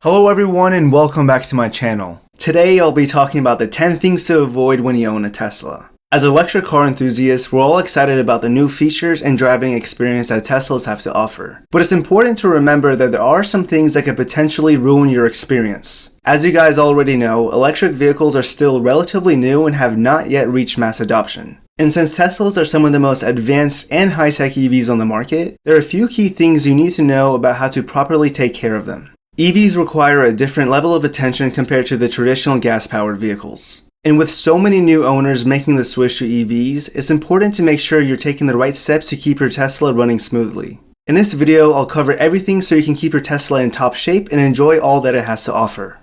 Hello everyone and welcome back to my channel. Today I'll be talking about the 10 things to avoid when you own a Tesla. As electric car enthusiasts, we're all excited about the new features and driving experience that Teslas have to offer. But it's important to remember that there are some things that could potentially ruin your experience. As you guys already know, electric vehicles are still relatively new and have not yet reached mass adoption. And since Teslas are some of the most advanced and high-tech EVs on the market, there are a few key things you need to know about how to properly take care of them. EVs require a different level of attention compared to the traditional gas-powered vehicles. And with so many new owners making the switch to EVs, it's important to make sure you're taking the right steps to keep your Tesla running smoothly. In this video, I'll cover everything so you can keep your Tesla in top shape and enjoy all that it has to offer.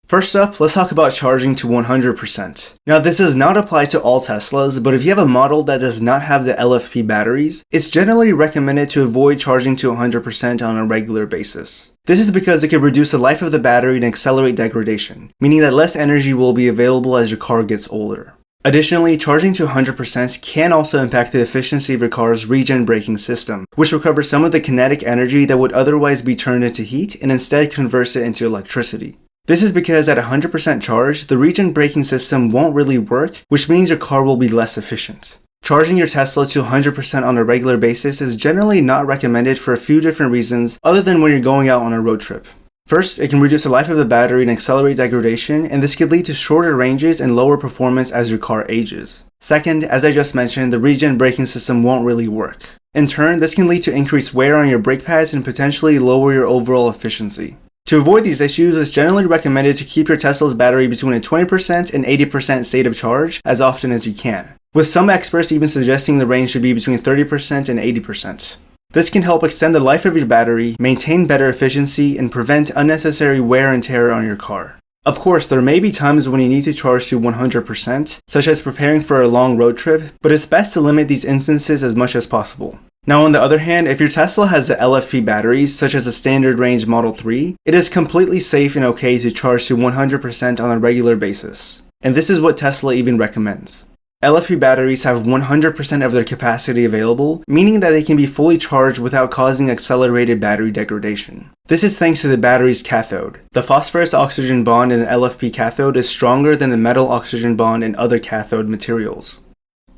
First up, let's talk about charging to 100%. Now, this does not apply to all Teslas, but if you have a model that does not have the LFP batteries, it's generally recommended to avoid charging to 100% on a regular basis. This is because it can reduce the life of the battery and accelerate degradation, meaning that less energy will be available as your car gets older. Additionally, charging to 100% can also impact the efficiency of your car's regen braking system, which recovers some of the kinetic energy that would otherwise be turned into heat and instead converts it into electricity. This is because at 100% charge, the regen braking system won't really work, which means your car will be less efficient. Charging your Tesla to 100% on a regular basis is generally not recommended for a few different reasons other than when you're going out on a road trip. First, it can reduce the life of the battery and accelerate degradation, and this could lead to shorter ranges and lower performance as your car ages. Second, as I just mentioned, the regen braking system won't really work. In turn, this can lead to increased wear on your brake pads and potentially lower your overall efficiency. To avoid these issues, it's generally recommended to keep your Tesla's battery between a 20% and 80% state of charge as often as you can, with some experts even suggesting the range should be between 30% and 80%. This can help extend the life of your battery, maintain better efficiency, and prevent unnecessary wear and tear on your car. Of course, there may be times when you need to charge to 100%, such as preparing for a long road trip, but it's best to limit these instances as much as possible. Now, on the other hand, if your Tesla has the LFP batteries, such as a standard range Model 3, it is completely safe and okay to charge to 100% on a regular basis. And this is what Tesla even recommends. LFP batteries have 100% of their capacity available, meaning that they can be fully charged without causing accelerated battery degradation. This is thanks to the battery's cathode. The phosphorus-oxygen bond in the LFP cathode is stronger than the metal-oxygen bond in other cathode materials.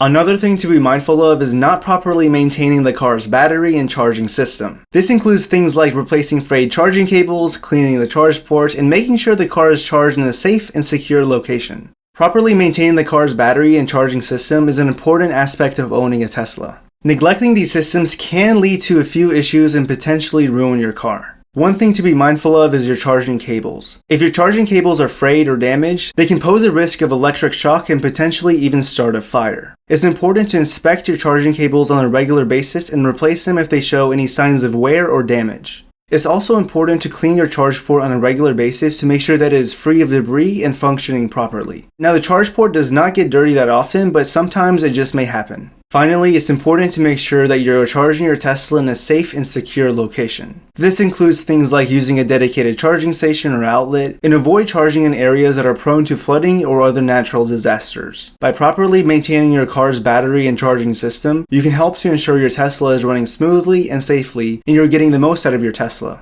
Another thing to be mindful of is not properly maintaining the car's battery and charging system. This includes things like replacing frayed charging cables, cleaning the charge port, and making sure the car is charged in a safe and secure location. Properly maintaining the car's battery and charging system is an important aspect of owning a Tesla. Neglecting these systems can lead to a few issues and potentially ruin your car. One thing to be mindful of is your charging cables. If your charging cables are frayed or damaged, they can pose a risk of electric shock and potentially even start a fire. It's important to inspect your charging cables on a regular basis and replace them if they show any signs of wear or damage. It's also important to clean your charge port on a regular basis to make sure that it is free of debris and functioning properly. Now, the charge port does not get dirty that often, but sometimes it just may happen. Finally, it's important to make sure that you're charging your Tesla in a safe and secure location. This includes things like using a dedicated charging station or outlet, and avoid charging in areas that are prone to flooding or other natural disasters. By properly maintaining your car's battery and charging system, you can help to ensure your Tesla is running smoothly and safely, and you're getting the most out of your Tesla.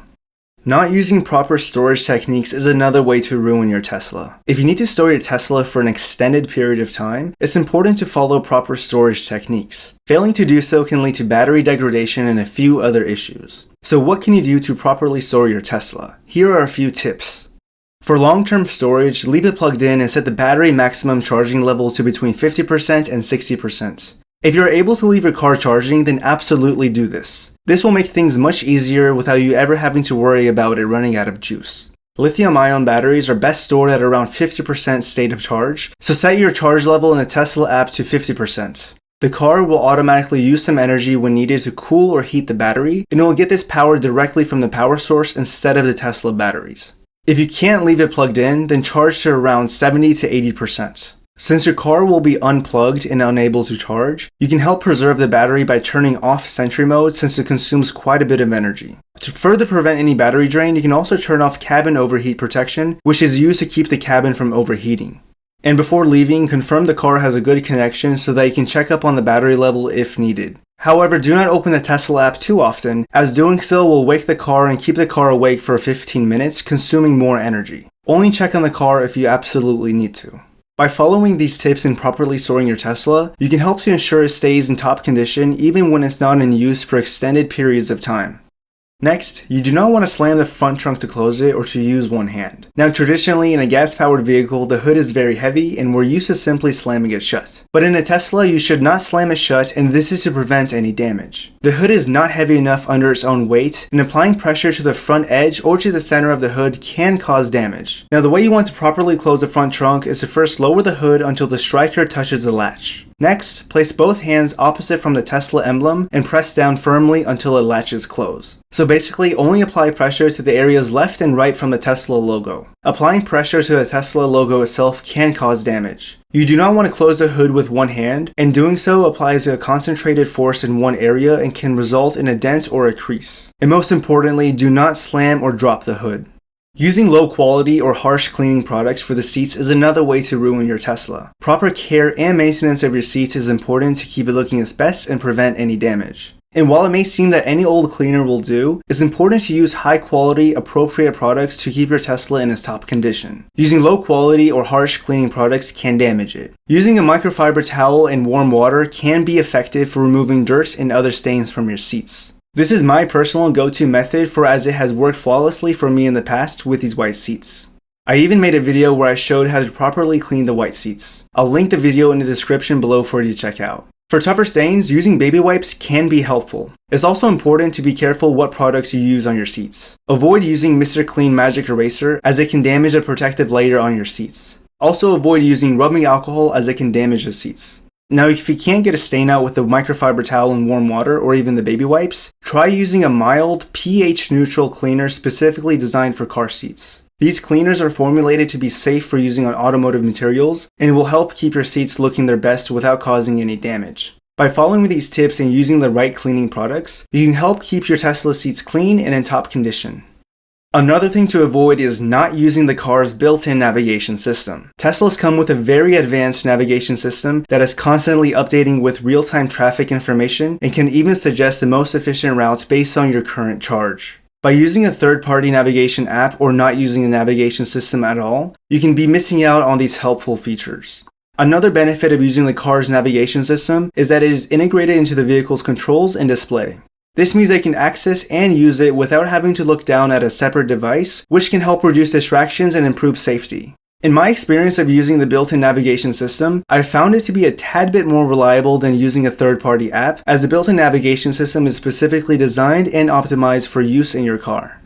Not using proper storage techniques is another way to ruin your Tesla. If you need to store your Tesla for an extended period of time, it's important to follow proper storage techniques. Failing to do so can lead to battery degradation and a few other issues. So what can you do to properly store your Tesla? Here are a few tips. For long-term storage, leave it plugged in and set the battery maximum charging level to between 50% and 60%. If you're able to leave your car charging, then absolutely do this. This will make things much easier without you ever having to worry about it running out of juice. Lithium-ion batteries are best stored at around 50% state of charge, so set your charge level in the Tesla app to 50%. The car will automatically use some energy when needed to cool or heat the battery, and it will get this power directly from the power source instead of the Tesla batteries. If you can't leave it plugged in, then charge to around 70 to 80%. Since your car will be unplugged and unable to charge, you can help preserve the battery by turning off Sentry mode since it consumes quite a bit of energy. To further prevent any battery drain, you can also turn off cabin overheat protection, which is used to keep the cabin from overheating. And before leaving, confirm the car has a good connection so that you can check up on the battery level if needed. However, do not open the Tesla app too often, as doing so will wake the car and keep the car awake for 15 minutes, consuming more energy. Only check on the car if you absolutely need to. By following these tips and properly storing your Tesla, you can help to ensure it stays in top condition even when it's not in use for extended periods of time. Next, you do not want to slam the front trunk to close it or to use one hand. Now, traditionally in a gas-powered vehicle, the hood is very heavy and we're used to simply slamming it shut. But in a Tesla, you should not slam it shut, and this is to prevent any damage. The hood is not heavy enough under its own weight, and applying pressure to the front edge or to the center of the hood can cause damage. Now, the way you want to properly close the front trunk is to first lower the hood until the striker touches the latch. Next, place both hands opposite from the Tesla emblem and press down firmly until it latches close. So basically, only apply pressure to the areas left and right from the Tesla logo. Applying pressure to the Tesla logo itself can cause damage. You do not want to close the hood with one hand, and doing so applies a concentrated force in one area and can result in a dent or a crease. And most importantly, do not slam or drop the hood. Using low quality or harsh cleaning products for the seats is another way to ruin your Tesla. Proper care and maintenance of your seats is important to keep it looking its best and prevent any damage. And while it may seem that any old cleaner will do, it's important to use high quality, appropriate products to keep your Tesla in its top condition. Using low quality or harsh cleaning products can damage it. Using a microfiber towel and warm water can be effective for removing dirt and other stains from your seats. This is my personal go-to method as it has worked flawlessly for me in the past with these white seats. I even made a video where I showed how to properly clean the white seats. I'll link the video in the description below for you to check out. For tougher stains, using baby wipes can be helpful. It's also important to be careful what products you use on your seats. Avoid using Mr. Clean Magic Eraser as it can damage the protective layer on your seats. Also avoid using rubbing alcohol as it can damage the seats. Now, if you can't get a stain out with the microfiber towel and warm water or even the baby wipes, try using a mild, pH-neutral cleaner specifically designed for car seats. These cleaners are formulated to be safe for using on automotive materials and will help keep your seats looking their best without causing any damage. By following these tips and using the right cleaning products, you can help keep your Tesla seats clean and in top condition. Another thing to avoid is not using the car's built-in navigation system. Teslas come with a very advanced navigation system that is constantly updating with real-time traffic information and can even suggest the most efficient routes based on your current charge. By using a third-party navigation app or not using a navigation system at all, you can be missing out on these helpful features. Another benefit of using the car's navigation system is that it is integrated into the vehicle's controls and display. This means they can access and use it without having to look down at a separate device, which can help reduce distractions and improve safety. In my experience of using the built-in navigation system, I've found it to be a tad bit more reliable than using a third-party app, as the built-in navigation system is specifically designed and optimized for use in your car.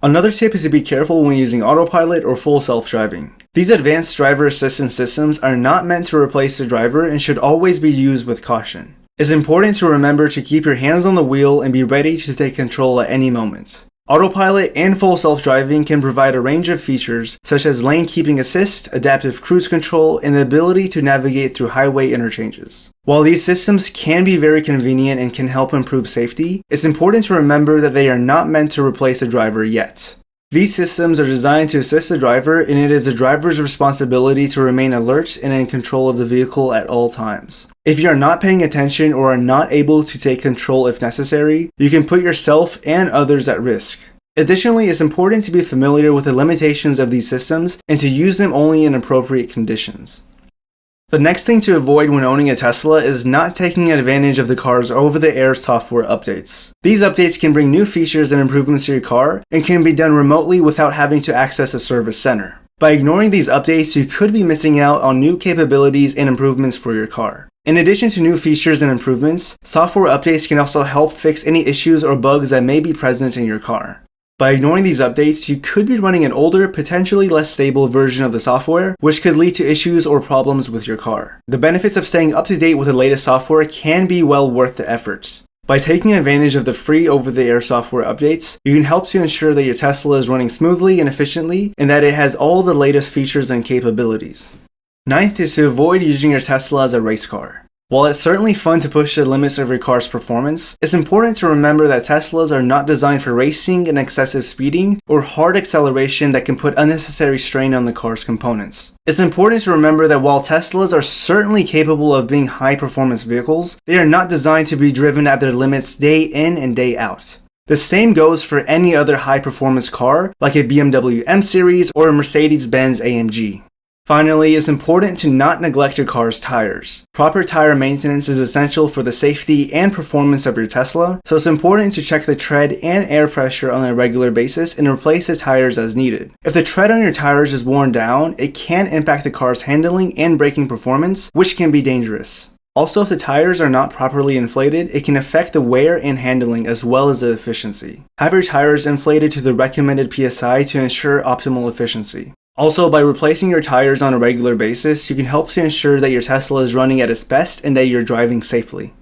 Another tip is to be careful when using autopilot or full self-driving. These advanced driver assistance systems are not meant to replace the driver and should always be used with caution. It's important to remember to keep your hands on the wheel and be ready to take control at any moment. Autopilot and full self-driving can provide a range of features such as lane keeping assist, adaptive cruise control, and the ability to navigate through highway interchanges. While these systems can be very convenient and can help improve safety, it's important to remember that they are not meant to replace a driver yet. These systems are designed to assist the driver, and it is the driver's responsibility to remain alert and in control of the vehicle at all times. If you are not paying attention or are not able to take control if necessary, you can put yourself and others at risk. Additionally, it's important to be familiar with the limitations of these systems and to use them only in appropriate conditions. The next thing to avoid when owning a Tesla is not taking advantage of the car's over-the-air software updates. These updates can bring new features and improvements to your car and can be done remotely without having to access a service center. By ignoring these updates, you could be missing out on new capabilities and improvements for your car. In addition to new features and improvements, software updates can also help fix any issues or bugs that may be present in your car. By ignoring these updates, you could be running an older, potentially less stable version of the software, which could lead to issues or problems with your car. The benefits of staying up to date with the latest software can be well worth the effort. By taking advantage of the free over-the-air software updates, you can help to ensure that your Tesla is running smoothly and efficiently, and that it has all the latest features and capabilities. Ninth is to avoid using your Tesla as a race car. While it's certainly fun to push the limits of your car's performance, it's important to remember that Teslas are not designed for racing and excessive speeding or hard acceleration that can put unnecessary strain on the car's components. It's important to remember that while Teslas are certainly capable of being high-performance vehicles, they are not designed to be driven at their limits day in and day out. The same goes for any other high-performance car like a BMW M Series or a Mercedes-Benz AMG. Finally, it's important to not neglect your car's tires. Proper tire maintenance is essential for the safety and performance of your Tesla, so it's important to check the tread and air pressure on a regular basis and replace the tires as needed. If the tread on your tires is worn down, it can impact the car's handling and braking performance, which can be dangerous. Also, if the tires are not properly inflated, it can affect the wear and handling as well as the efficiency. Have your tires inflated to the recommended PSI to ensure optimal efficiency. Also, by replacing your tires on a regular basis, you can help to ensure that your Tesla is running at its best and that you're driving safely.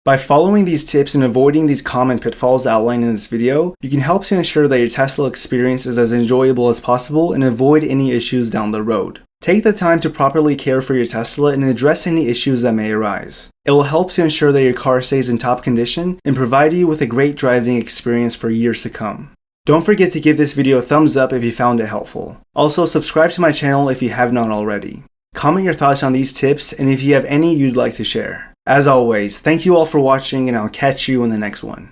By following these tips and avoiding these common pitfalls outlined in this video, you can help to ensure that your Tesla experience is as enjoyable as possible and avoid any issues down the road. Take the time to properly care for your Tesla and address any issues that may arise. It will help to ensure that your car stays in top condition and provide you with a great driving experience for years to come. Don't forget to give this video a thumbs up if you found it helpful. Also, subscribe to my channel if you have not already. Comment your thoughts on these tips and if you have any you'd like to share. As always, thank you all for watching and I'll catch you in the next one.